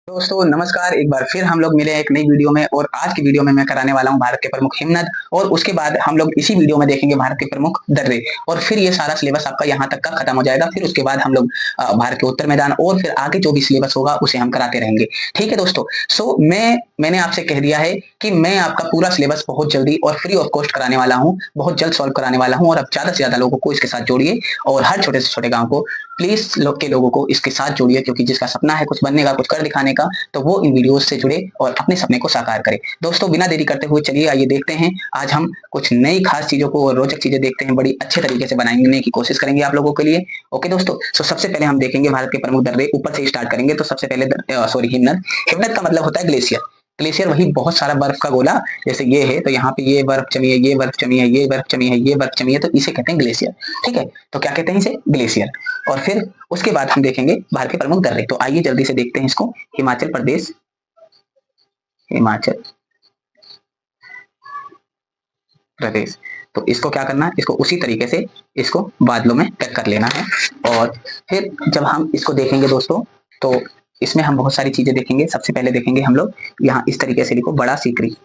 दोस्तों नमस्कार। एक बार फिर हम लोग मिले एक नई वीडियो में और आज की वीडियो में मैं कराने वाला हूं भारत के प्रमुख हिमनद और उसके बाद हम लोग इसी वीडियो में देखेंगे भारत के प्रमुख दर्रे और फिर ये सारा सिलेबस आपका यहां तक का खत्म हो जाएगा। फिर उसके बाद हम लोग भारत के उत्तर मैदान और फिर आगे जो भी सिलेबस होगा उसे हम कराते रहेंगे। ठीक है दोस्तों। मैंने आपसे कह दिया है कि मैं आपका पूरा सिलेबस बहुत जल्दी और फ्री ऑफ कॉस्ट कराने वाला हूँ, बहुत जल्द सॉल्व कराने वाला हूँ और अब ज्यादा से ज्यादा लोगों को इसके साथ जोड़िए और हर छोटे से छोटे गाँव को प्लीज लोगों को इसके साथ जोड़िए, क्योंकि जिसका सपना है कुछ बनने का, कुछ कर दिखाने का, तो वो इन वीडियोस से जुड़े और अपने सपने को साकार करे। दोस्तों बिना देरी करते हुए चलिए आइए देखते हैं। आज हम कुछ नई खास चीजों को और रोचक चीजें देखते हैं, बड़ी अच्छे तरीके से बनाने की कोशिश करेंगे आप लोगों के लिए। ओके दोस्तों, तो सबसे पहले हम देखेंगे भारत के प्रमुख दर्रे, ऊपर से स्टार्ट करेंगे। तो सबसे पहले हिमनद। हिमनद का मतलब होता है ग्लेशियर। ग्लेशियर वही बहुत सारा बर्फ का गोला, जैसे ये है तो यहाँ पे ये बर्फ जमी है, ये बर्फ जमी है, ये बर्फ जमी है, ये बर्फ जमी है, तो इसे कहते हैं ग्लेशियर। ठीक है, तो क्या कहते हैं इसे? ग्लेशियर। और फिर उसके बाद हम देखेंगे भारत के प्रमुख दर्रे। तो आइए जल्दी से देखते हैं इसको। हिमाचल प्रदेश, हिमाचल प्रदेश। तो इसको क्या करना है, इसको उसी तरीके से इसको बादलों में पैक कर लेना है। और फिर जब हम इसको देखेंगे दोस्तों, तो इसमें हम बहुत सारी चीजें देखेंगे। सबसे पहले देखेंगे हम लोग यहाँ इस तरीके से लिखो, बड़ा सीकरी,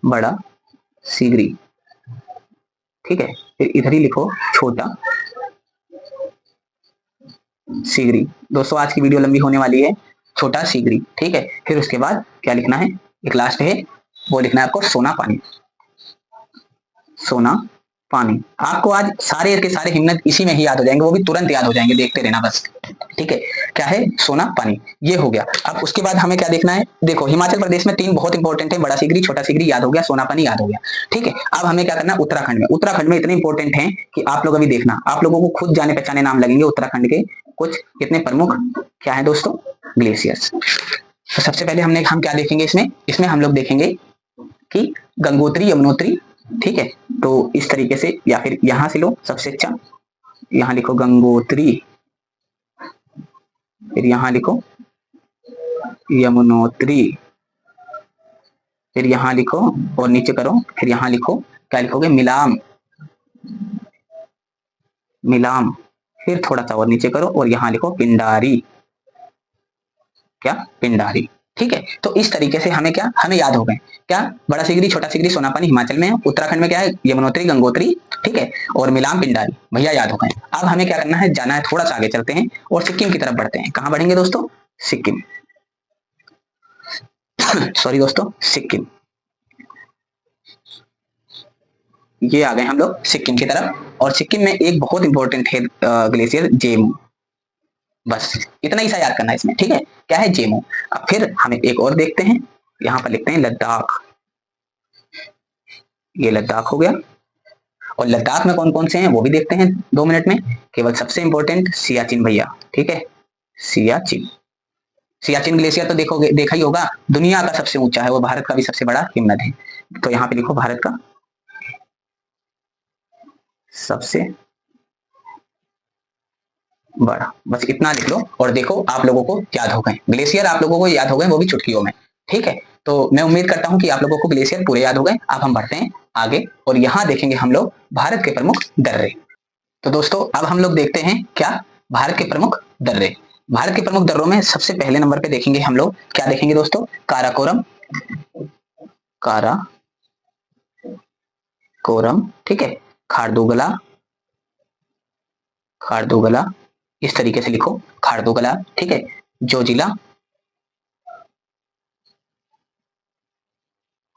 बड़ा सीगरी। ठीक है, फिर इधर ही लिखो छोटा सीगरी। दोस्तों आज की वीडियो लंबी होने वाली है, छोटा सीगरी। ठीक है, फिर उसके बाद क्या लिखना है, एक लास्ट है, वो लिखना है आपको सोना पानी, सोना पानी। आपको आज सारे के सारे हिमनद इसी में ही याद हो जाएंगे, वो भी तुरंत याद हो जाएंगे, देखते रहना बस। ठीक है, क्या है? सोना पानी। ये हो गया। अब उसके बाद हमें क्या देखना है, देखो हिमाचल प्रदेश में तीन बहुत इंपॉर्टेंट है, बड़ा सीगरी, छोटा सीगरी याद हो गया, सोना पानी याद हो गया। ठीक है, अब हमें क्या करना है, उत्तराखंड में। उत्तराखंड में इतने इंपॉर्टेंट है कि आप लोग अभी देखना, आप लोगों को खुद जाने पहचाने नाम लगेंगे उत्तराखंड के कुछ कितने प्रमुख क्या है दोस्तों, ग्लेशियर्स। तो सबसे पहले हम क्या देखेंगे इसमें, इसमें हम लोग देखेंगे कि गंगोत्री, यमुनोत्री। ठीक है, तो इस तरीके से, या फिर यहां से लो सबसे अच्छा, यहां लिखो गंगोत्री, फिर यहां लिखो यमुनोत्री, फिर यहां लिखो और नीचे करो, फिर यहां लिखो, क्या लिखोगे, मिलाम, मिलाम। फिर थोड़ा सा और नीचे करो और यहां लिखो पिंडारी, क्या, पिंडारी। ठीक है, तो इस तरीके से हमें क्या, हमें याद हो गए क्या, बड़ा सिगरी, छोटा सिगरी, सोनापानी हिमाचल में है, उत्तराखंड में क्या है, यमुनोत्री, गंगोत्री। ठीक है, और मिलाम, पिंडारी, भैया याद हो गए। अब हमें क्या करना है, जाना है, थोड़ा सा आगे चलते हैं और सिक्किम की तरफ बढ़ते हैं। कहां बढ़ेंगे दोस्तों, सिक्किम। सॉरी दोस्तों, सिक्किम। ये आ गए हम लोग सिक्किम की तरफ, और सिक्किम में एक बहुत इंपॉर्टेंट है ग्लेशियर, जेमू। बस इतना ही सा याद करना है इसमें। ठीक है, क्या है, जेमू। अब फिर हमें एक और देखते हैं, यहां पर लिखते हैं लद्दाख, ये लद्दाख हो गया। और लद्दाख में कौन कौन से हैं वो भी देखते हैं 2 मिनट में। केवल सबसे इंपॉर्टेंट सियाचिन भैया। ठीक है, सियाचिन। सियाचिन ग्लेशियर तो देखोगे, देखा ही होगा, दुनिया का सबसे ऊंचा है, वो भारत का भी सबसे बड़ा हिमनद है। तो यहाँ पे लिखो भारत का सबसे बड़ा, बस इतना लिख लो। और देखो आप लोगों को याद हो गए ग्लेशियर, आप लोगों को याद हो गए, वो भी चुटकियों में। ठीक है, तो मैं उम्मीद करता हूं कि आप लोगों को ग्लेशियर पूरे याद हो गए। अब हम बढ़ते हैं आगे और यहाँ देखेंगे हम लोग भारत के प्रमुख दर्रे। तो दोस्तों अब हम लोग देखते हैं क्या, भारत के प्रमुख दर्रे। भारत के प्रमुख दर्रों में सबसे पहले नंबर पे देखेंगे हम लोग, क्या देखेंगे दोस्तों, काराकोरम, काराकोरम। ठीक है, खारदुगला, खारदुगला, इस तरीके से लिखो, खारदुगला। ठीक है, जोजिला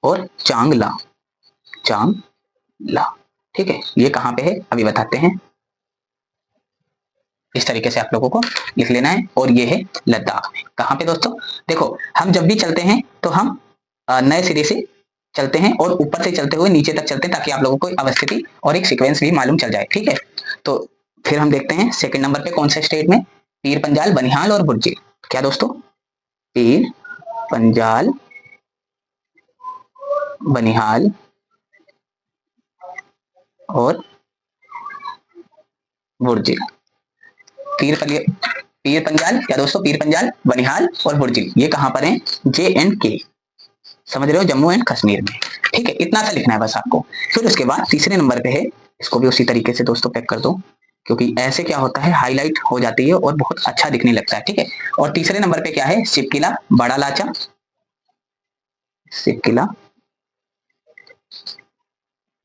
और चांगला, चांगला। ठीक है, ये कहां पे है अभी बताते हैं। इस तरीके से आप लोगों को लिख लेना है। और ये है लद्दाख में। कहां पे दोस्तों, देखो हम जब भी चलते हैं तो हम नए सिरे से चलते हैं और ऊपर से चलते हुए नीचे तक चलते हैं, ताकि आप लोगों को अवस्थिति और एक सीक्वेंस भी मालूम चल जाए। ठीक है, तो फिर हम देखते हैं सेकंड नंबर पे कौन से स्टेट में, पीर पंजाल, बनिहाल और बुर्जिल। क्या दोस्तों, पीर पंजाल, बनिहाल और बुर्जिल। पीर पंजाल क्या दोस्तों, पीर पंजाल, बनिहाल और बुर्जिल, ये कहां पर है, JNK, समझ रहे हो, जम्मू एंड कश्मीर में। ठीक है, इतना सा लिखना है बस आपको। फिर उसके बाद तीसरे नंबर पे है, इसको भी उसी तरीके से दोस्तों पैक कर दो, क्योंकि ऐसे क्या होता है, हाईलाइट हो जाती है और बहुत अच्छा दिखने लगता है। ठीक है, और तीसरे नंबर पे क्या है, शिवकिला, बड़ा लाचा, शिवकिला,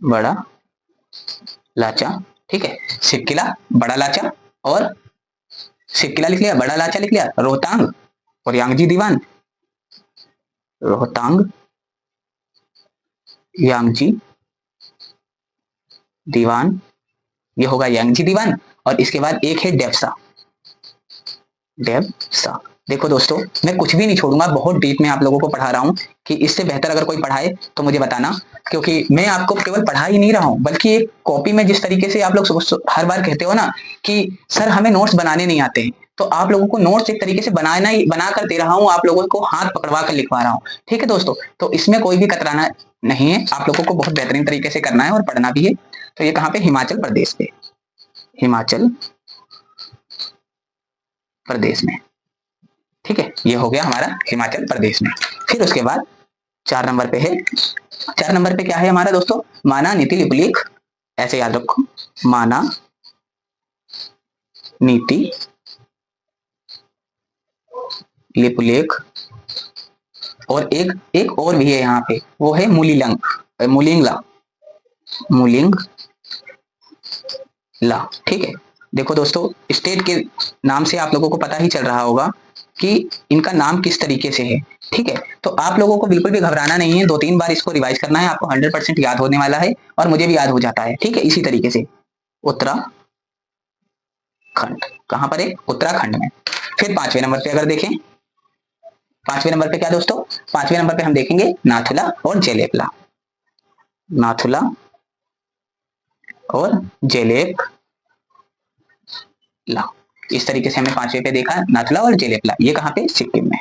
बड़ा लाचा। ठीक है, शिवकिला, बड़ा लाचा, और शिवकिला लिख लिया, बड़ा लाचा लिख लिया, रोहतांग और यांगजी दीवान, रोहतांग, यांगजी दीवान, ये होगा यांगजी दीवान। और इसके बाद एक है डेप्सा, डेप्सा। देखो दोस्तों, मैं कुछ भी नहीं छोड़ूंगा, बहुत डीप में आप लोगों को पढ़ा रहा हूं कि इससे बेहतर अगर कोई पढ़ाए तो मुझे बताना, क्योंकि मैं आपको केवल पढ़ा ही नहीं रहा हूं, बल्कि एक कॉपी में जिस तरीके से आप लोग हर बार कहते हो ना कि सर हमें नोट्स बनाने नहीं आते हैं, तो आप लोगों को नोट्स एक तरीके से बना कर दे रहा हूं, आप लोगों को हाथ पकड़वा कर लिखवा रहा हूं। ठीक है दोस्तों, तो इसमें कोई भी कतराना नहीं है, आप लोगों को बहुत बेहतरीन तरीके से करना है और पढ़ना भी है। तो ये कहाँ पे, हिमाचल प्रदेश पे, हिमाचल प्रदेश में। ठीक है, ये हो गया हमारा हिमाचल प्रदेश में। फिर उसके बाद 4 नंबर पे है, 4 नंबर पे क्या है हमारा दोस्तों, माना नीति लिपुलेख, ऐसे याद रखो, माना नीति लिपुलेख। और एक एक और भी है यहाँ पे, वो है मूलिंगला, मूलिंगला। ठीक है, देखो दोस्तों, स्टेट के नाम से आप लोगों को पता ही चल रहा होगा कि इनका नाम किस तरीके से है। ठीक है, तो आप लोगों को बिल्कुल भी घबराना नहीं है, 2-3 बार इसको रिवाइज करना है, आपको 100% याद होने वाला है, और मुझे भी याद हो जाता है। ठीक है, इसी तरीके से उत्तराखंड, कहां पर है, उत्तराखंड में। फिर 5वें नंबर पे अगर देखें, 5वें नंबर पे क्या दोस्तों, 5वें नंबर पे हम देखेंगे नाथुला और जेलेपला, नाथुला और जेलेपला। इस तरीके से हमने 5वें पे देखा नाथुला और जेलेपला, ये कहाँ पे, सिक्किम में।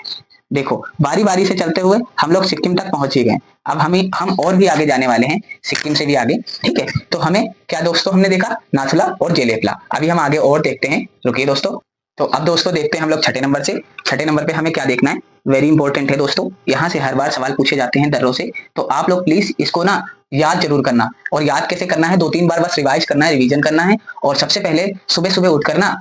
देखो बारी बारी से चलते हुए हम लोग सिक्किम तक पहुंच ही गए, अब हम और भी आगे जाने वाले हैं, सिक्किम से भी आगे। ठीक है, तो हमें क्या दोस्तों, हमने देखा नाथुला और जेलेपला, अभी हम आगे और देखते हैं, रुकिए दोस्तों। तो अब दोस्तों देखते हैं हम लोग 6ठे नंबर से। 6ठे नंबर पे हमें क्या देखना है, वेरी इंपॉर्टेंट है दोस्तों, यहाँ से हर बार सवाल पूछे जाते हैं दर्रों से, तो आप लोग प्लीज इसको ना याद जरूर करना। और याद कैसे करना है, 2-3 बार बस रिवाइज करना है, रिवीजन करना है। और सबसे पहले सुबह सुबह उठकर ना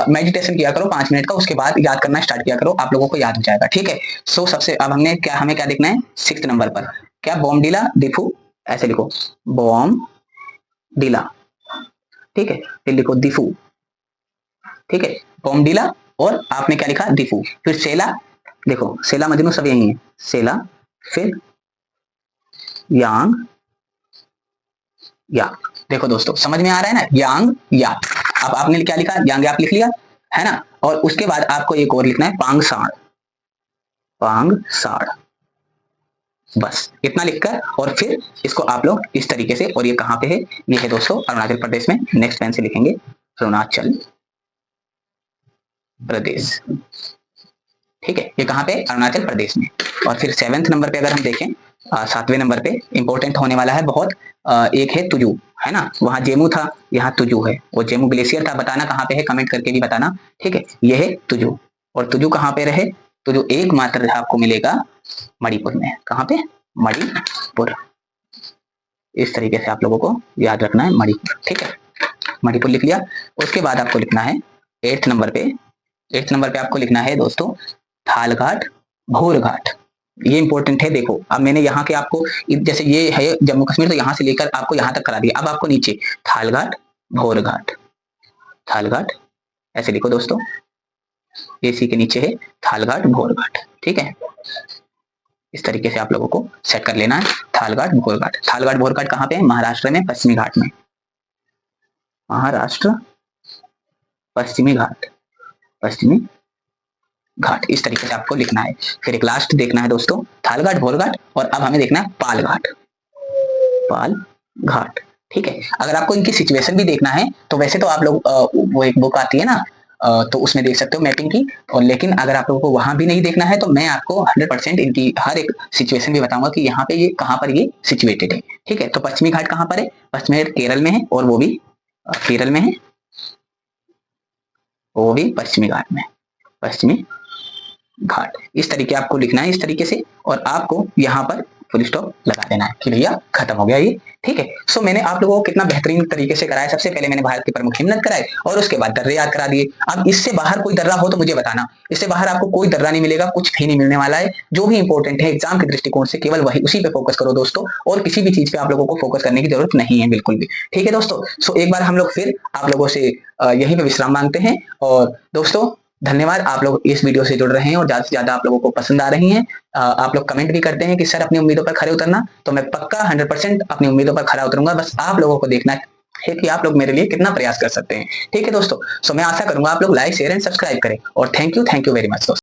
मेडिटेशन किया करो 5 मिनट का, उसके बाद याद करना स्टार्ट किया करो, आप लोगों को याद हो जाएगा। ठीक है, सो सबसे अब हमें क्या देखना है, 6 नंबर पर क्या, बॉम्डिला डिफू, ऐसे लिखो, बॉम्डिला। ठीक है, फिर लिखो दिफू। ठीक है, बॉम्डिला, और आपने क्या लिखा, दिफू। फिर सेला, देखो सेला मजनू सब यही है, सेला, फिर यांग या। देखो दोस्तों समझ में आ रहा है ना, यांग या। अब आपने क्या लिखा, यांग याप लिख लिया है ना, और उसके बाद आपको एक और लिखना है, पांगसाड़, पांगसाड़, बस इतना लिखकर, और फिर इसको आप लोग इस तरीके से, और ये कहां पे है, ये है दोस्तों अरुणाचल प्रदेश में, नेक्स्ट पेन से लिखेंगे अरुणाचल प्रदेश। ठीक है, ये कहां पे, अरुणाचल प्रदेश में। और फिर 7वें नंबर पे अगर हम देखें, 7वें नंबर पे इंपॉर्टेंट होने वाला है बहुत, एक है तुजू, है ना, वहां जेमू था, यहाँ तुजू है, वो जेमू ग्लेशियर था, बताना कहाँ पे है, कमेंट करके भी बताना। ठीक है, ये है तुजू, और तुजू कहाँ पे रहे, तुजू एकमात्र आपको मिलेगा मणिपुर में, कहाँ पे, मणिपुर। इस तरीके से आप लोगों को याद रखना है, मणिपुर। ठीक है, मणिपुर लिख लिया। उसके बाद आपको लिखना है 8th नंबर पे, 8th नंबर पे आपको लिखना है दोस्तों थालघाट, भोरघाट। ये इंपॉर्टेंट है, देखो अब मैंने यहाँ के आपको, जैसे ये है जम्मू कश्मीर, तो यहाँ से लेकर आपको यहाँ तक करा दिया, अब आपको नीचे थालघाट, भोरघाट, थालघाट, ऐसे लिखो दोस्तों, इसी के नीचे है थालघाट, भोरघाट। ठीक है, इस तरीके से आप लोगों को सेट कर लेना है, थालघाट, भोरघाट। थालघाट, भोरघाट कहाँ पे है, महाराष्ट्र में, पश्चिमी घाट में, महाराष्ट्र पश्चिमी घाट, पश्चिमी घाट। इस तरीके से आपको लिखना है। फिर एक लास्ट देखना है दोस्तों, थालघाट, भोरघाट, और अब हमें देखना है पालघाट, पालघाट। ठीक है, अगर आपको इनकी सिचुएशन भी देखना है तो वैसे तो आप लोग वो एक बुक आती है ना, तो उसमें देख सकते हो मैपिंग की, और लेकिन अगर आप लोगों को वहां भी नहीं देखना है तो मैं आपको 100% इनकी हर एक सिचुएशन भी बताऊंगा कि यहाँ पे ये कहाँ पर ये सिचुएटेड है। ठीक है, तो पश्चिमी घाट कहाँ पर है, पश्चिमी घाट केरल में है, और वो भी केरल में है, वो भी पश्चिमी घाट में, पश्चिमी घाट। इस तरीके आपको लिखना है, इस तरीके से, और आपको यहाँ पर फुल स्टॉप लगा देना है कि भैया खत्म हो गया ये ठीक है। सो मैंने आप लोगों को कितना बेहतरीन तरीके से कराया। सबसे पहले मैंने भारत के प्रमुख हिमनद कराए और उसके बाद दर्रे याद करा दिए। अब इससे बाहर कोई दर्रा हो तो मुझे बताना, इससे बाहर आपको कोई दर्रा नहीं मिलेगा, कुछ भी नहीं मिलने वाला है। जो भी इंपॉर्टेंट है एग्जाम के दृष्टिकोण से केवल वही उसी पे फोकस करो दोस्तों, और किसी भी चीज पे आप लोगों को फोकस करने की जरूरत नहीं है बिल्कुल भी। ठीक है दोस्तों, सो एक बार हम लोग फिर आप लोगों से यहीं पे विश्राम मांगते हैं। और दोस्तों धन्यवाद, आप लोग इस वीडियो से जुड़ रहे हैं और ज्यादा से ज्यादा आप लोगों को पसंद आ रही हैं। आप लोग कमेंट भी करते हैं कि सर अपनी उम्मीदों पर खरे उतरना, तो मैं पक्का 100% अपनी उम्मीदों पर खरा उतरूंगा। बस आप लोगों को देखना है कि आप लोग मेरे लिए कितना प्रयास कर सकते हैं। ठीक है दोस्तों, सो मैं आशा करूंगा आप लोग लाइक शेयर एंड सब्सक्राइब करें। और थैंक यू वेरी मच दोस्तों।